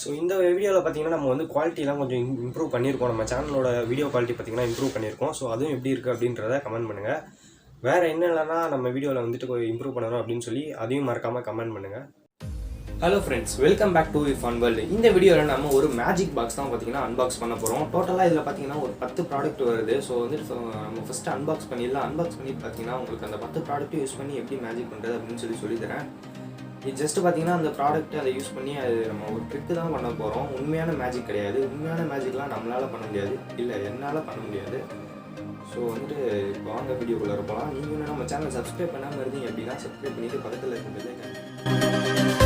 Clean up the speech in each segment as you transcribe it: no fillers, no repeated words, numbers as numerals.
So இந்த வீடியோவில் பார்த்தீங்கன்னா நம்ம வந்து குவாலிட்டிலாம் கொஞ்சம் இம்ப்ரூவ் பண்ணியிருக்கோம். நம்ம சேனலோட வீடியோ குவாலிட்டி பார்த்தீங்கன்னா இம்ப்ரூவ் பண்ணியிருக்கோம். ஸோ அதுவும் எப்படி இருக்குது அப்படின்றத கமெண்ட் பண்ணுங்கள். வேறு என்னென்னா நம்ம வீடியோவில் வந்துட்டு இம்ப்ரூவ் பண்ணணும் அப்படின்னு சொல்லி அதையும் மறக்காமல் கமெண்ட் பண்ணுங்கள். Hello friends, welcome back to Irfan World. இந்த வீடியோவில் நம்ம ஒரு மேஜிக் பாக்ஸ் தான் பார்த்தீங்கன்னா அன்பாக்ஸ் பண்ண போகிறோம். டோட்டலாக இதில் பார்த்தீங்கன்னா ஒரு 10 ப்ராடக்ட் வருது. ஸோ வந்துட்டு நம்ம ஃபஸ்ட்டு அன்பாக்ஸ் பண்ணிடலாம். அன்பாக்ஸ் பண்ணி பார்த்தீங்கன்னா உங்களுக்கு அந்த 10 ப்ராடக்ட்டும் யூஸ் பண்ணி எப்படி மேஜிக் பண்ணுறது அப்படின்னு சொல்லித்தரேன். இது ஜஸ்ட்டு பார்த்தீங்கன்னா அந்த ப்ராடக்ட் அதை யூஸ் பண்ணி அது நம்ம ஒரு ட்ரிக்கு தான் பண்ண போகிறோம். உண்மையான மேஜிக் கிடையாது. உண்மையான மேஜிக்லாம் நம்மளால் பண்ண முடியாது, இல்லை என்னால் பண்ண முடியாது. ஸோ வந்துட்டு இப்போ வாங்க வீடியோக்குள்ளே போகலாம். நீங்கள் நம்ம சேனல் சப்ஸ்கிரைப் பண்ணாமல் இருந்தீங்க அப்படின்னா சப்ஸ்கிரைப் பண்ணிவிட்டு பக்கத்தில் இருக்க பெல் ஐகான்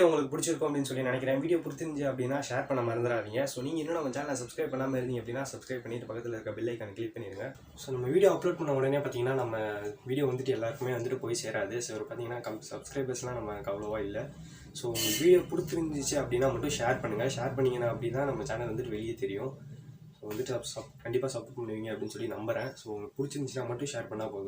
உங்களுக்கு பிடிச்சிருக்கும் அப்படின்னு சொல்லி நினைக்கிறேன். வீடியோ பிடிச்சிருந்துச்சு அப்படின்னா ஷேர் பண்ண மறந்துடாதீங்க. ஸோ நீங்கள் இன்னும் நம்ம சேனலை சப்ஸ்கிரைப் பண்ணாமல் இருந்தீங்க அப்படின்னா சப்ஸ்கிரைப் பண்ணிட்டு பக்கத்தில் இருக்க பெல் ஐக்கானை கிளிக் பண்ணிடுங்க. ஸோ நம்ம வீடியோ அப்லோட் பண்ண உடனே பார்த்தீங்கன்னா நம்ம வீடியோ வந்துட்டு எல்லாருக்குமே வந்துட்டு போய் சேராது. ஸோ பார்த்தீங்கன்னா சப்ஸ்கிரைபர்ஸ்லாம் நமக்கு அவ்வளோவா இல்லை. ஸோ உங்களுக்கு வீடியோ பிடிச்சிருந்துச்சு அப்படின்னா மட்டும் ஷேர் பண்ணுங்கள். ஷேர் பண்ணிங்கன்னா அப்படின்னா நம்ம சேனல் வந்துட்டு வெளியே தெரியும். ஸோ வந்துட்டு கண்டிப்பாக சப்போர்ட் பண்ணுவீங்க அப்படின்னு சொல்லி நம்புகிறேன். ஸோ உங்களுக்கு பிடிச்சிருந்துச்சுன்னா மட்டும் ஷேர் பண்ணால் போதும்.